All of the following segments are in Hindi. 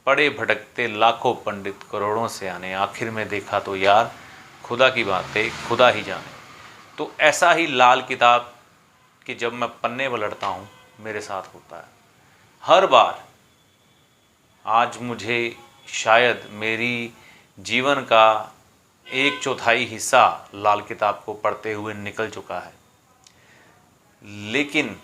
पड़े भटकते लाखों पंडित करोड़ों से आने, आखिर में देखा तो यार खुदा की बातें खुदा ही जाने। तो ऐसा ही लाल किताब कि जब मैं पन्ने पलटता हूँ मेरे साथ होता है हर बार। आज मुझे शायद मेरी जीवन का 1/4 हिस्सा लाल किताब को पढ़ते हुए निकल चुका है, लेकिन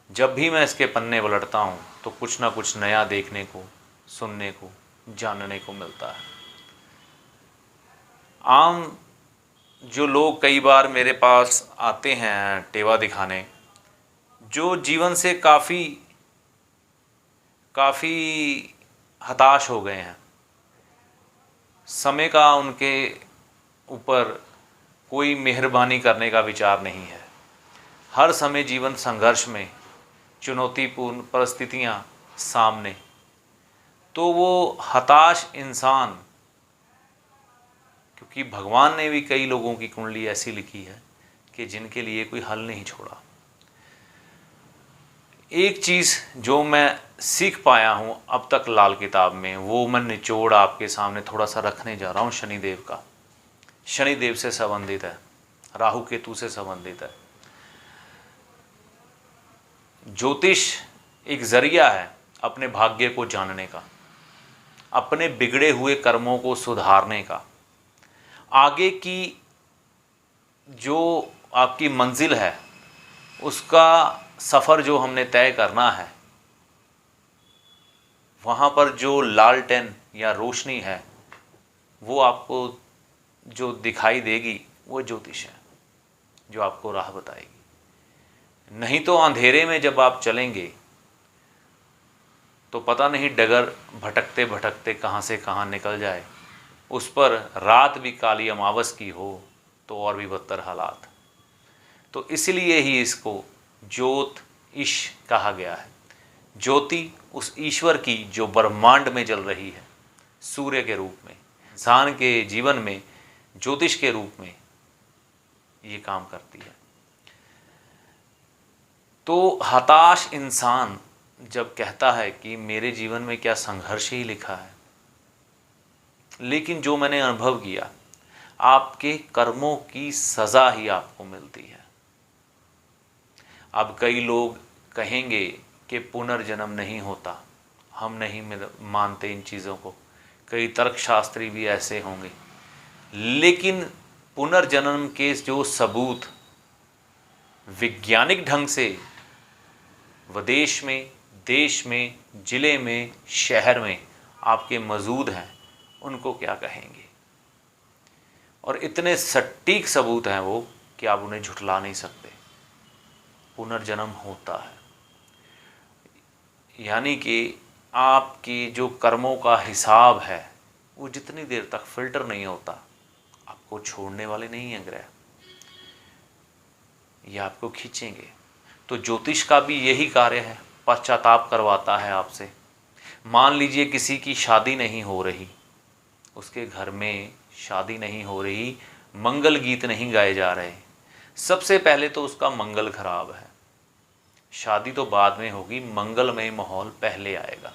जब भी मैं इसके पन्ने पलटता हूँ तो कुछ ना कुछ नया देखने को, सुनने को, जानने को मिलता है। आम जो लोग कई बार मेरे पास आते हैं टेवा दिखाने, जो जीवन से काफ़ी हताश हो गए हैं, समय का उनके ऊपर कोई मेहरबानी करने का विचार नहीं है, हर समय जीवन संघर्ष में, चुनौतीपूर्ण परिस्थितियां सामने, तो वो हताश इंसान, क्योंकि भगवान ने भी कई लोगों की कुंडली ऐसी लिखी है कि जिनके लिए कोई हल नहीं छोड़ा। एक चीज़ जो मैं सीख पाया हूँ अब तक लाल किताब में, वो मैं निचोड़ आपके सामने थोड़ा सा रखने जा रहा हूँ। शनिदेव का, शनिदेव से संबंधित है, राहु केतु से संबंधित है। ज्योतिष एक जरिया है अपने भाग्य को जानने का, अपने बिगड़े हुए कर्मों को सुधारने का, आगे की जो आपकी मंजिल है उसका सफ़र जो हमने तय करना है, वहाँ पर जो लालटेन या रोशनी है वो आपको जो दिखाई देगी वो ज्योतिष है जो आपको राह बताएगी। नहीं तो अंधेरे में जब आप चलेंगे तो पता नहीं डगर भटकते भटकते कहाँ से कहाँ निकल जाए, उस पर रात भी काली अमावस की हो तो और भी बदतर हालात। तो इसलिए ही इसको ज्योतिष कहा गया है। ज्योति उस ईश्वर की जो ब्रह्मांड में जल रही है, सूर्य के रूप में, इंसान के जीवन में ज्योतिष के रूप में ये काम करती है। तो हताश इंसान जब कहता है कि मेरे जीवन में क्या संघर्ष ही लिखा है, लेकिन जो मैंने अनुभव किया, आपके कर्मों की सज़ा ही आपको मिलती है। अब कई लोग कहेंगे कि पुनर्जन्म नहीं होता, हम नहीं मानते इन चीज़ों को, कई तर्कशास्त्री भी ऐसे होंगे, लेकिन पुनर्जन्म के जो सबूत वैज्ञानिक ढंग से विदेश में, देश में, ज़िले में, शहर में आपके मौजूद हैं, उनको क्या कहेंगे। और इतने सटीक सबूत हैं वो कि आप उन्हें झुठला नहीं सकते। पुनर्जन्म होता है, यानी कि आपकी जो कर्मों का हिसाब है वो जितनी देर तक फिल्टर नहीं होता, आपको छोड़ने वाले नहीं हैं ग्रह, ये आपको खींचेंगे। तो ज्योतिष का भी यही कार्य है, पश्चाताप करवाता है आपसे। मान लीजिए किसी की शादी नहीं हो रही, उसके घर में शादी नहीं हो रही, मंगल गीत नहीं गाए जा रहे, सबसे पहले तो उसका मंगल खराब है। शादी तो बाद में होगी, मंगलमय माहौल पहले आएगा।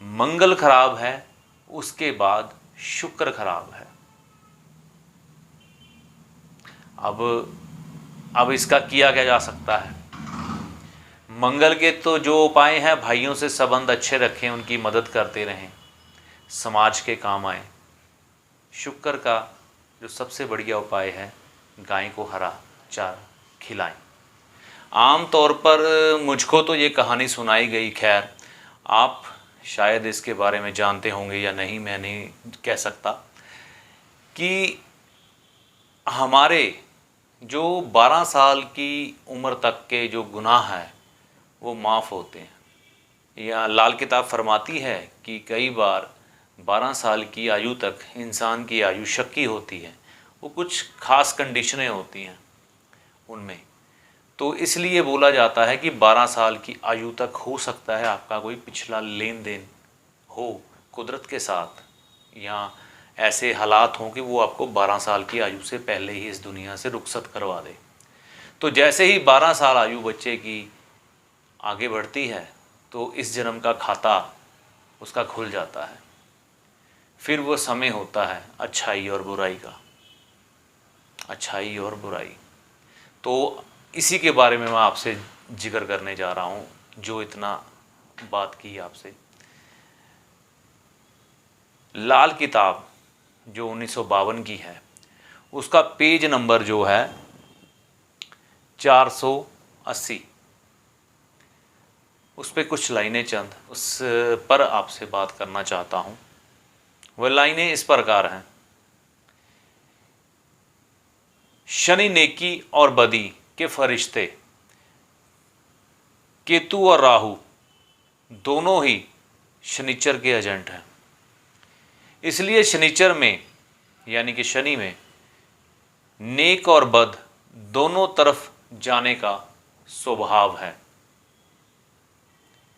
मंगल खराब है, उसके बाद शुक्र खराब है। अब इसका किया क्या जा सकता है। मंगल के तो जो उपाय हैं, भाइयों से संबंध अच्छे रखें, उनकी मदद करते रहें, समाज के काम आए। शुक्र का जो सबसे बढ़िया उपाय है, गाय को हरा चारा खिलाएं। आम तौर पर मुझको तो ये कहानी सुनाई गई, खैर आप शायद इसके बारे में जानते होंगे या नहीं, मैं नहीं कह सकता, कि हमारे जो 12 साल की उम्र तक के जो गुनाह हैं वो माफ़ होते हैं। या लाल किताब फरमाती है कि कई बार 12 साल की आयु तक इंसान की आयु शक्की होती है, वो कुछ खास कंडीशनें होती हैं उनमें। तो इसलिए बोला जाता है कि 12 साल की आयु तक हो सकता है आपका कोई पिछला लेन देन हो कुदरत के साथ, या ऐसे हालात हों कि वो आपको 12 साल की आयु से पहले ही इस दुनिया से रुखसत करवा दे। तो जैसे ही 12 साल आयु बच्चे की आगे बढ़ती है तो इस जन्म का खाता उसका खुल जाता है। फिर वो समय होता है अच्छाई और बुराई का, अच्छाई और बुराई। तो इसी के बारे में मैं आपसे जिक्र करने जा रहा हूँ, जो इतना बात की आपसे। लाल किताब जो 1952 की है, उसका पेज नंबर जो है 480, उस पर कुछ लाइनें चंद उस पर आपसे बात करना चाहता हूँ। वह लाइनें इस प्रकार हैं। शनि नेकी और बदी के फरिश्ते, केतु और राहु दोनों ही शनिचर के एजेंट हैं। इसलिए शनिचर में यानी कि शनि में नेक और बद दोनों तरफ जाने का स्वभाव है।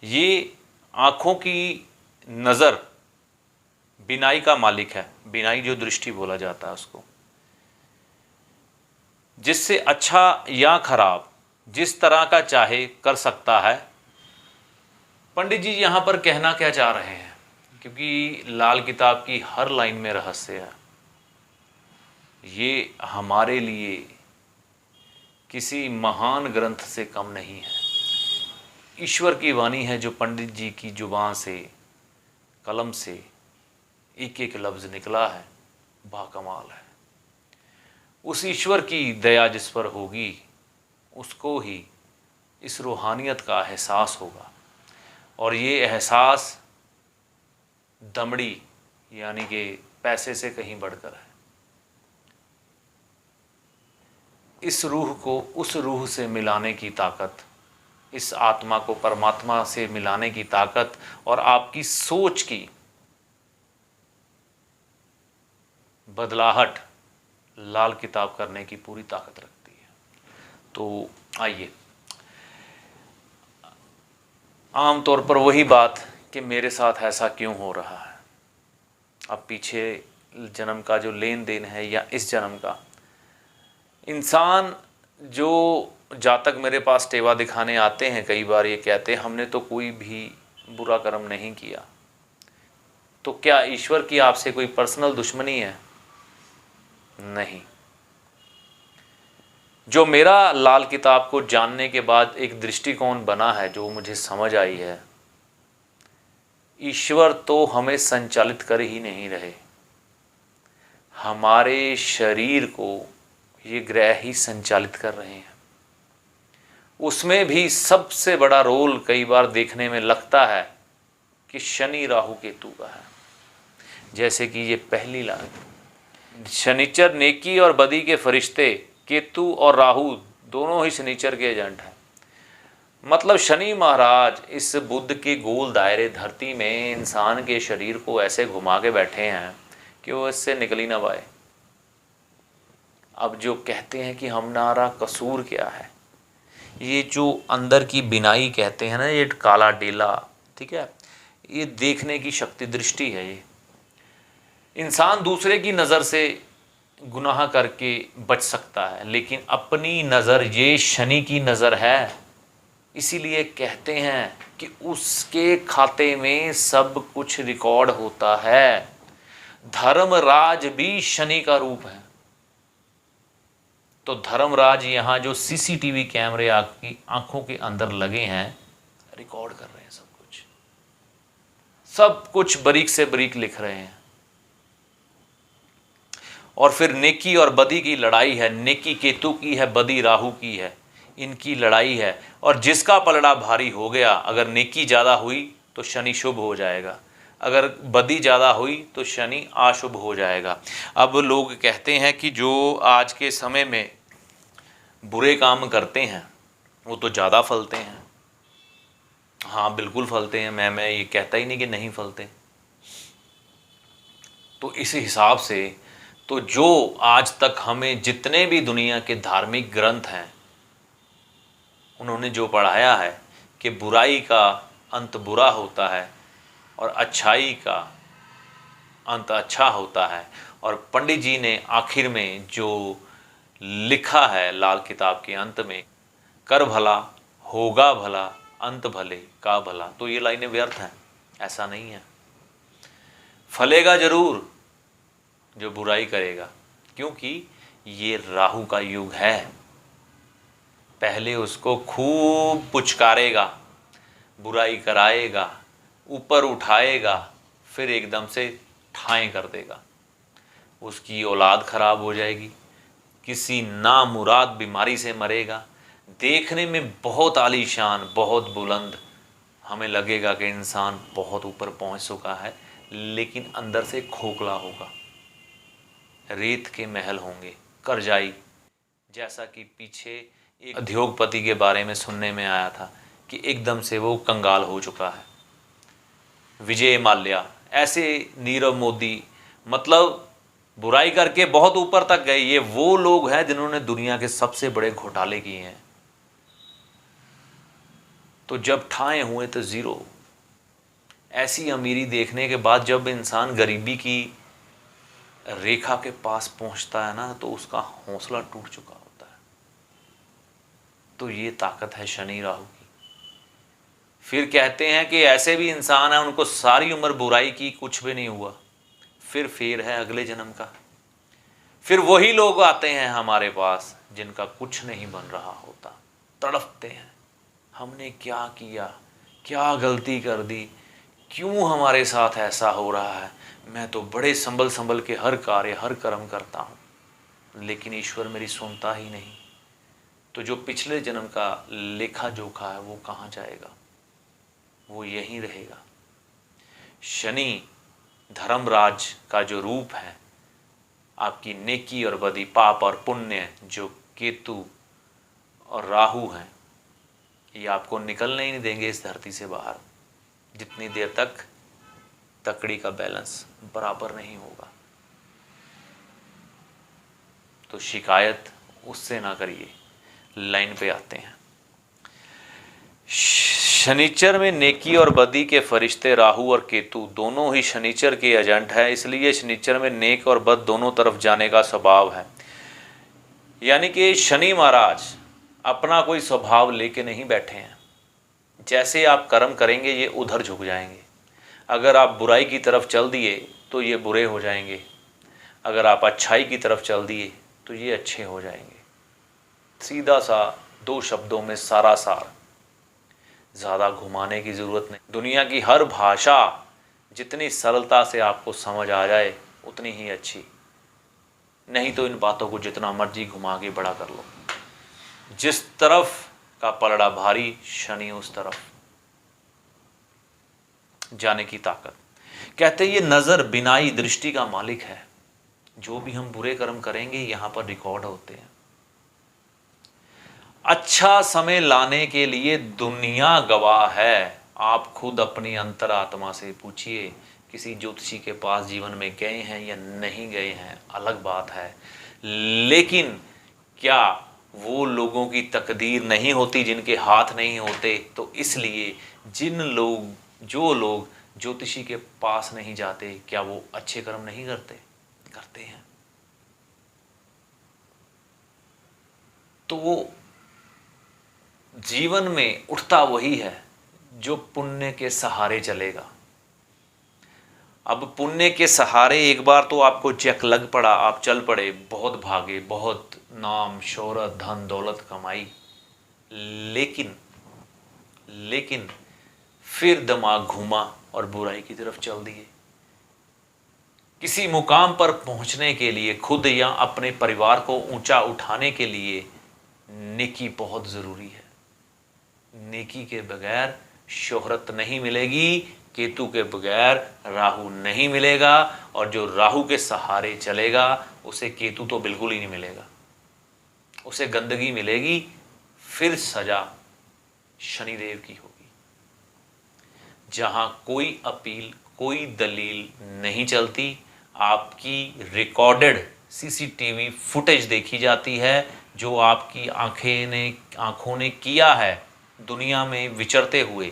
ये आँखों की नज़र, बिनाई का मालिक है। बिनाई जो दृष्टि बोला जाता है उसको, जिससे अच्छा या खराब जिस तरह का चाहे कर सकता है। पंडित जी यहाँ पर कहना क्या चाह रहे हैं, क्योंकि लाल किताब की हर लाइन में रहस्य है। ये हमारे लिए किसी महान ग्रंथ से कम नहीं है। ईश्वर की वाणी है जो पंडित जी की जुबान से, कलम से एक एक लफ्ज़ निकला है, बाकमाल है। उस ईश्वर की दया जिस पर होगी उसको ही इस रूहानियत का एहसास होगा। और ये एहसास दमड़ी यानी कि पैसे से कहीं बढ़कर है। इस रूह को उस रूह से मिलाने की ताकत, इस आत्मा को परमात्मा से मिलाने की ताकत और आपकी सोच की बदलाहट लाल किताब करने की पूरी ताकत रखती है। तो आइए, आमतौर पर वही बात कि मेरे साथ ऐसा क्यों हो रहा है। अब पीछे जन्म का जो लेन देन है या इस जन्म का, इंसान जो जातक मेरे पास टेवा दिखाने आते हैं, कई बार ये कहते हैं हमने तो कोई भी बुरा कर्म नहीं किया। तो क्या ईश्वर की आपसे कोई पर्सनल दुश्मनी है? नहीं। जो मेरा लाल किताब को जानने के बाद एक दृष्टिकोण बना है, जो मुझे समझ आई है, ईश्वर तो हमें संचालित कर ही नहीं रहे, हमारे शरीर को ये ग्रह ही संचालित कर रहे हैं। उसमें भी सबसे बड़ा रोल कई बार देखने में लगता है कि शनि राहु केतु का है। जैसे कि ये पहली लाइन, शनिचर नेकी और बदी के फरिश्ते, केतु और राहु दोनों ही शनिचर के एजेंट हैं। मतलब शनि महाराज इस बुध के गोल दायरे धरती में इंसान के शरीर को ऐसे घुमा के बैठे हैं कि वो इससे निकल ही ना पाए। अब जो कहते हैं कि हमारा कसूर क्या है, ये जो अंदर की बिनाई कहते हैं ना, ये काला डेला, ठीक है, ये देखने की शक्ति, दृष्टि है। ये इंसान दूसरे की नज़र से गुनाह करके बच सकता है, लेकिन अपनी नज़र ये शनि की नज़र है। इसीलिए कहते हैं कि उसके खाते में सब कुछ रिकॉर्ड होता है। धर्मराज भी शनि का रूप है। तो धर्मराज यहाँ जो सीसीटीवी कैमरे आपकी आंखों के अंदर लगे हैं, रिकॉर्ड कर रहे हैं सब कुछ बारीक से बारीक लिख रहे हैं। और फिर नेकी और बदी की लड़ाई है। नेकी केतु की है, बदी राहु की है, इनकी लड़ाई है। और जिसका पलड़ा भारी हो गया, अगर नेकी ज़्यादा हुई तो शनि शुभ हो जाएगा, अगर बदी ज़्यादा हुई तो शनि अशुभ हो जाएगा। अब लोग कहते हैं कि जो आज के समय में बुरे काम करते हैं वो तो ज़्यादा फलते हैं। हाँ बिल्कुल फलते हैं, मैं ये कहता ही नहीं कि नहीं फलते। तो इस हिसाब से तो जो आज तक हमें जितने भी दुनिया के धार्मिक ग्रंथ हैं उन्होंने जो पढ़ाया है कि बुराई का अंत बुरा होता है और अच्छाई का अंत अच्छा होता है, और पंडित जी ने आखिर में जो लिखा है लाल किताब के अंत में, कर भला होगा भला अंत भले का भला, तो ये लाइनें व्यर्थ हैं, ऐसा नहीं है। फलेगा जरूर जो बुराई करेगा, क्योंकि ये राहु का युग है। पहले उसको खूब पुचकारेगा, बुराई कराएगा, ऊपर उठाएगा, फिर एकदम से ठाएं कर देगा। उसकी औलाद खराब हो जाएगी, किसी नामुराद बीमारी से मरेगा। देखने में बहुत आलीशान, बहुत बुलंद, हमें लगेगा कि इंसान बहुत ऊपर पहुंच चुका है, लेकिन अंदर से खोखला होगा। रेत के महल होंगे, करजाई, जैसा कि पीछे एक उद्योगपति के बारे में सुनने में आया था कि एकदम से वो कंगाल हो चुका है। विजय माल्या, ऐसे नीरव मोदी, मतलब बुराई करके बहुत ऊपर तक गए। ये वो लोग हैं जिन्होंने दुनिया के सबसे बड़े घोटाले किए हैं। तो जब ठाए हुए तो जीरो। ऐसी अमीरी देखने के बाद जब इंसान गरीबी की रेखा के पास पहुंचता है ना, तो उसका हौसला टूट चुका होता है। तो ये ताकत है शनि राहु की। फिर कहते हैं कि ऐसे भी इंसान हैं उनको सारी उम्र बुराई की, कुछ भी नहीं हुआ, फिर फेर है अगले जन्म का। फिर वही लोग आते हैं हमारे पास जिनका कुछ नहीं बन रहा होता, तड़पते हैं, हमने क्या किया, क्या गलती कर दी, क्यों हमारे साथ ऐसा हो रहा है। मैं तो बड़े संभल संभल के हर कार्य हर कर्म करता हूँ, लेकिन ईश्वर मेरी सुनता ही नहीं। तो जो पिछले जन्म का लेखा जोखा है वो कहाँ जाएगा, वो यहीं रहेगा। शनि धर्मराज का जो रूप है, आपकी नेकी और बदी, पाप और पुण्य, जो केतु और राहु हैं, ये आपको निकलने ही नहीं देंगे इस धरती से बाहर, जितनी देर तक तकड़ी का बैलेंस बराबर नहीं होगा। तो शिकायत उससे ना करिए। लाइन पे आते हैं। शनिचर में नेकी और बदी के फरिश्ते राहु और केतु दोनों ही शनिचर के एजेंट है, इसलिए शनिचर में नेक और बद दोनों तरफ जाने का स्वभाव है। यानी कि शनि महाराज अपना कोई स्वभाव लेके नहीं बैठे हैं। जैसे आप कर्म करेंगे ये उधर झुक जाएंगे। अगर आप बुराई की तरफ चल दिए तो ये बुरे हो जाएंगे, अगर आप अच्छाई की तरफ चल दिए तो ये अच्छे हो जाएंगे। सीधा सा दो शब्दों में सारा सार, ज़्यादा घुमाने की ज़रूरत नहीं। दुनिया की हर भाषा जितनी सरलता से आपको समझ आ जाए उतनी ही अच्छी, नहीं तो इन बातों को जितना मर्जी घुमा के बड़ा कर लो। जिस तरफ का पलड़ा भारी, शनि उस तरफ जाने की ताकत। कहते ये नज़र बिनाई दृष्टि का मालिक है। जो भी हम बुरे कर्म करेंगे यहाँ पर रिकॉर्ड होते हैं। अच्छा समय लाने के लिए दुनिया गवाह है। आप खुद अपनी अंतरात्मा से पूछिए, किसी ज्योतिषी के पास जीवन में गए हैं या नहीं गए हैं अलग बात है, लेकिन क्या वो लोगों की तकदीर नहीं होती जिनके हाथ नहीं होते? तो इसलिए जो लोग ज्योतिषी के पास नहीं जाते, क्या वो अच्छे कर्म नहीं करते? करते हैं। तो वो जीवन में उठता वही है जो पुण्य के सहारे चलेगा। अब पुण्य के सहारे एक बार तो आपको चेक लग पड़ा, आप चल पड़े, बहुत भागे, बहुत नाम शोहरत धन दौलत कमाई, लेकिन फिर दिमाग घूमा और बुराई की तरफ चल दिए। किसी मुकाम पर पहुंचने के लिए, खुद या अपने परिवार को ऊंचा उठाने के लिए नेकी बहुत ज़रूरी है। नेकी के बगैर शोहरत नहीं मिलेगी, केतु के बगैर राहु नहीं मिलेगा, और जो राहु के सहारे चलेगा उसे केतु तो बिल्कुल ही नहीं मिलेगा, उसे गंदगी मिलेगी, फिर सजा शनिदेव की होगी। जहां कोई अपील, कोई दलील नहीं चलती, आपकी रिकॉर्डेड सीसीटीवी फुटेज देखी जाती है, जो आपकी आंखों ने किया है दुनिया में विचरते हुए,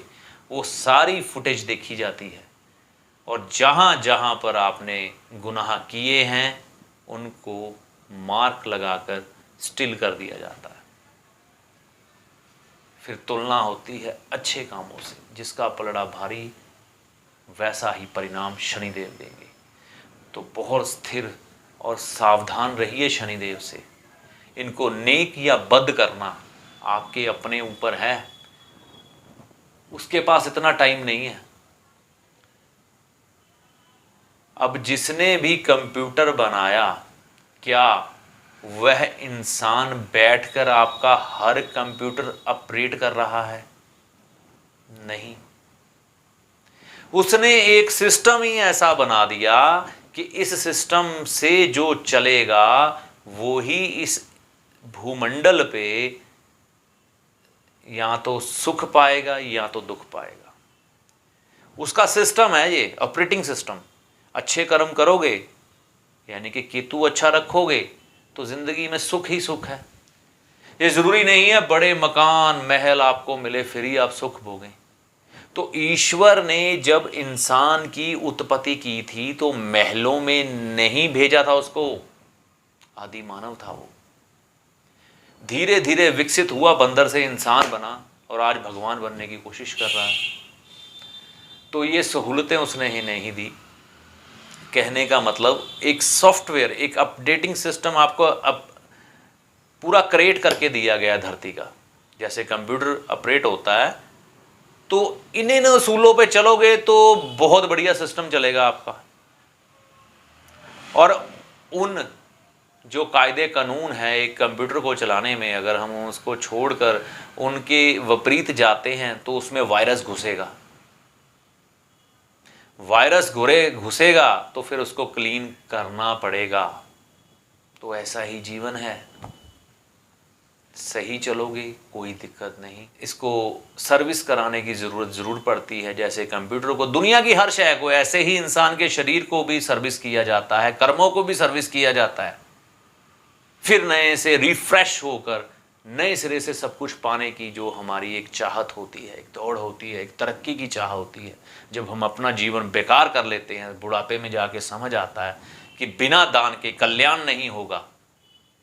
वो सारी फुटेज देखी जाती है। और जहाँ जहाँ पर आपने गुनाह किए हैं उनको मार्क लगाकर स्टिल कर दिया जाता है। फिर तुलना होती है अच्छे कामों से, जिसका पलड़ा भारी वैसा ही परिणाम शनिदेव देंगे। तो बहुत स्थिर और सावधान रहिए शनिदेव से। इनको नेक या बद करना आपके अपने ऊपर है, उसके पास इतना टाइम नहीं है। अब जिसने भी कंप्यूटर बनाया, क्या वह इंसान बैठकर आपका हर कंप्यूटर ऑपरेट कर रहा है? नहीं। उसने एक सिस्टम ही ऐसा बना दिया कि इस सिस्टम से जो चलेगा वो ही इस भूमंडल पे या तो सुख पाएगा या तो दुख पाएगा। उसका सिस्टम है ये, ऑपरेटिंग सिस्टम। अच्छे कर्म करोगे यानी कि केतु अच्छा रखोगे तो जिंदगी में सुख ही सुख है। ये जरूरी नहीं है बड़े मकान महल आपको मिले फिर ही आप सुख भोगें। तो ईश्वर ने जब इंसान की उत्पत्ति की थी तो महलों में नहीं भेजा था उसको, आदि मानव था वो। धीरे धीरे विकसित हुआ, बंदर से इंसान बना और आज भगवान बनने की कोशिश कर रहा है। तो ये सहूलतें उसने ही नहीं दी। कहने का मतलब एक सॉफ्टवेयर, एक अपडेटिंग सिस्टम आपको अब पूरा क्रिएट करके दिया गया धरती का। जैसे कंप्यूटर ऑपरेट होता है तो इन उसूलों पे चलोगे तो बहुत बढ़िया सिस्टम चलेगा आपका। और उन जो कायदे कानून है एक कंप्यूटर को चलाने में, अगर हम उसको छोड़कर उनके विपरीत जाते हैं तो उसमें वायरस घुसेगा। वायरस घुसेगा तो फिर उसको क्लीन करना पड़ेगा। तो ऐसा ही जीवन है, सही चलोगे कोई दिक्कत नहीं। इसको सर्विस कराने की ज़रूरत ज़रूर पड़ती है। जैसे कंप्यूटर को, दुनिया की हर शय को, ऐसे ही इंसान के शरीर को भी सर्विस किया जाता है, कर्मों को भी सर्विस किया जाता है। फिर नए से रिफ्रेश होकर नए सिरे से सब कुछ पाने की जो हमारी एक चाहत होती है, एक दौड़ होती है, एक तरक्की की चाह होती है। जब हम अपना जीवन बेकार कर लेते हैं, बुढ़ापे में जाके समझ आता है कि बिना दान के कल्याण नहीं होगा,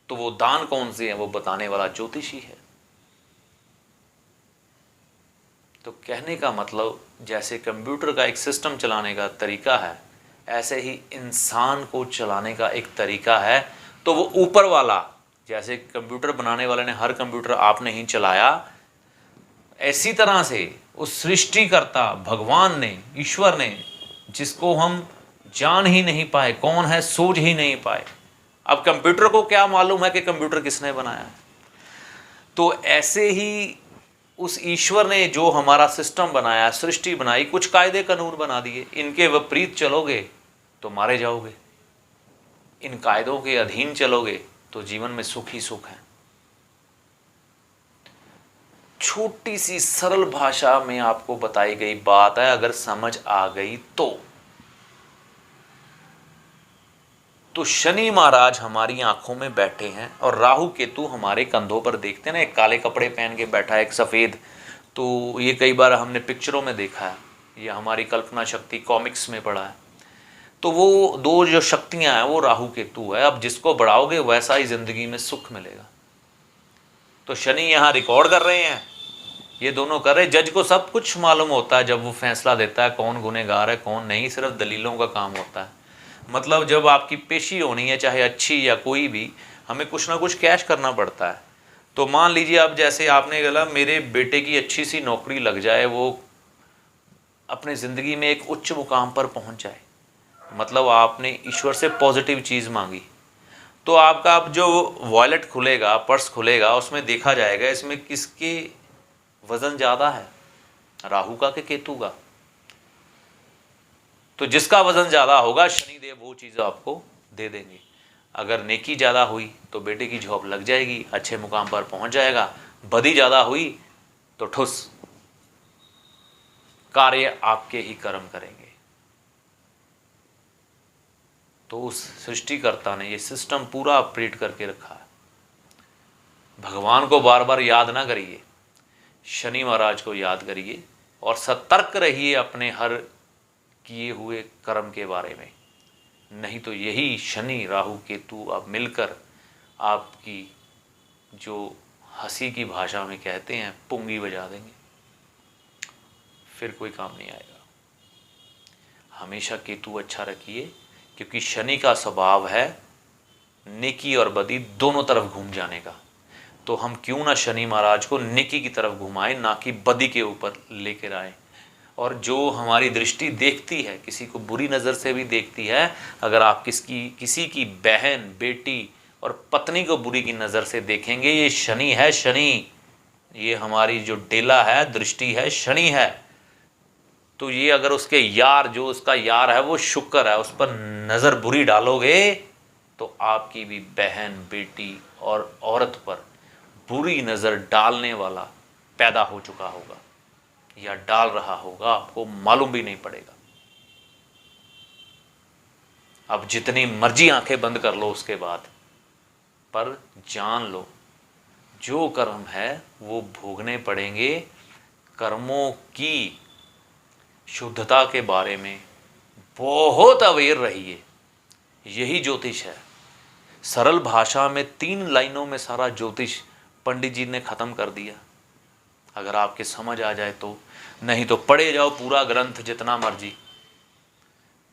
तो वो दान कौन से है वो बताने वाला ज्योतिषी है। तो कहने का मतलब जैसे कंप्यूटर का एक सिस्टम चलाने का तरीका है, ऐसे ही इंसान को चलाने का एक तरीका है। तो वो ऊपर वाला, जैसे कंप्यूटर बनाने वाले ने हर कंप्यूटर आप नहीं चलाया, ऐसी तरह से उस सृष्टिकर्ता भगवान ने, ईश्वर ने, जिसको हम जान ही नहीं पाए कौन है, सोच ही नहीं पाए। अब कंप्यूटर को क्या मालूम है कि कंप्यूटर किसने बनाया है? तो ऐसे ही उस ईश्वर ने जो हमारा सिस्टम बनाया, सृष्टि बनाई, कुछ कायदे कानून बना दिए, इनके विपरीत चलोगे तो मारे जाओगे, इन कायदों के अधीन चलोगे तो जीवन में सुख ही सुख है। छोटी सी सरल भाषा में आपको बताई गई बात है, अगर समझ आ गई तो शनि महाराज हमारी आंखों में बैठे हैं और राहु केतु हमारे कंधों पर देखते हैं ना, एक काले कपड़े पहन के बैठा है, एक सफ़ेद। तो ये कई बार हमने पिक्चरों में देखा है, ये हमारी कल्पना शक्ति कॉमिक्स में पढ़ा है। तो वो दो जो शक्तियां हैं वो राहु केतु है। अब जिसको बढ़ाओगे वैसा ही जिंदगी में सुख मिलेगा। तो शनि यहाँ रिकॉर्ड कर रहे हैं, ये दोनों कर रहे हैं। जज को सब कुछ मालूम होता है जब वो फैसला देता है कौन गुनहगार है कौन नहीं, सिर्फ दलीलों का काम होता है। मतलब जब आपकी पेशी होनी है, चाहे अच्छी या कोई भी, हमें कुछ ना कुछ कैश करना पड़ता है। तो मान लीजिए अब जैसे आपने बोला मेरे बेटे की अच्छी सी नौकरी लग जाए, वो अपने ज़िंदगी में एक उच्च मुकाम पर पहुंच जाए, मतलब आपने ईश्वर से पॉजिटिव चीज़ मांगी। तो आपका अब जो वॉलेट खुलेगा, पर्स खुलेगा, उसमें देखा जाएगा इसमें किसके वज़न ज़्यादा है, राहु का कि केतु का। तो जिसका वज़न ज़्यादा होगा शनिदेव वो चीज़ आपको दे देंगे। अगर नेकी ज़्यादा हुई तो बेटे की जॉब लग जाएगी, अच्छे मुकाम पर पहुंच जाएगा। बदी ज़्यादा हुई तो ठुस, कार्य आपके ही कर्म करेंगे। तो उस सृष्टिकर्ता ने ये सिस्टम पूरा ऑपरेट करके रखा है। भगवान को बार बार याद ना करिए, शनि महाराज को याद करिए और सतर्क रहिए अपने हर किए हुए कर्म के बारे में। नहीं तो यही शनि राहु केतु अब मिलकर आपकी जो हंसी की भाषा में कहते हैं पुंगी बजा देंगे, फिर कोई काम नहीं आएगा। हमेशा केतु अच्छा रखिए, क्योंकि शनि का स्वभाव है नेकी और बदी दोनों तरफ घूम जाने का। तो हम क्यों ना शनि महाराज को नेकी की तरफ घुमाएं, ना कि बदी के ऊपर लेकर आए। और जो हमारी दृष्टि देखती है, किसी को बुरी नज़र से भी देखती है, अगर आप किसी की बहन, बेटी और पत्नी को बुरी की नज़र से देखेंगे, ये शनि है, शनि, ये हमारी जो डेला है, दृष्टि है, शनि है। तो ये अगर उसके यार, जो उसका यार है वो शुक्र है, उस पर नज़र बुरी डालोगे तो आपकी भी बहन, बेटी और औरत पर बुरी नज़र डालने वाला पैदा हो चुका होगा या डाल रहा होगा, आपको मालूम भी नहीं पड़ेगा। अब जितनी मर्जी आंखें बंद कर लो उसके बाद, पर जान लो जो कर्म है वो भोगने पड़ेंगे। कर्मों की शुद्धता के बारे में बहुत अवेयर रहिए, यही ज्योतिष है। सरल भाषा में 3 लाइनों में सारा ज्योतिष पंडित जी ने खत्म कर दिया, अगर आपके समझ आ जाए तो। नहीं तो पढ़े जाओ पूरा ग्रंथ जितना मर्जी।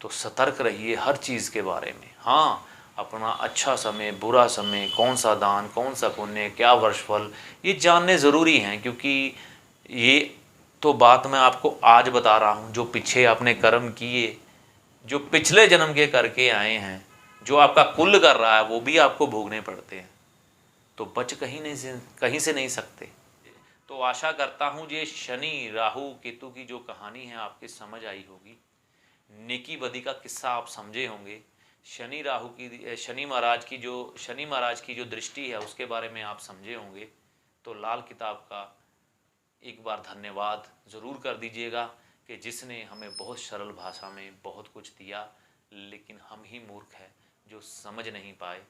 तो सतर्क रहिए हर चीज़ के बारे में। हाँ, अपना अच्छा समय, बुरा समय, कौन सा दान, कौन सा पुण्य, क्या वर्षफल, ये जानने ज़रूरी हैं। क्योंकि ये तो बात मैं आपको आज बता रहा हूँ, जो पीछे आपने कर्म किए, जो पिछले जन्म के करके आए हैं, जो आपका कुल कर रहा है, वो भी आपको भोगने पड़ते हैं। तो बच कहीं से नहीं सकते। तो आशा करता हूँ ये शनि राहु केतु की जो कहानी है आपके समझ आई होगी। नेकी बदी का किस्सा आप समझे होंगे। शनि महाराज की जो दृष्टि है उसके बारे में आप समझे होंगे। तो लाल किताब का एक बार धन्यवाद ज़रूर कर दीजिएगा कि जिसने हमें बहुत सरल भाषा में बहुत कुछ दिया, लेकिन हम ही मूर्ख हैं जो समझ नहीं पाए।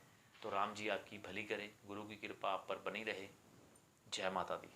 तो राम जी आपकी भली करें, गुरु की कृपा आप पर बनी रहे। जय माता दी।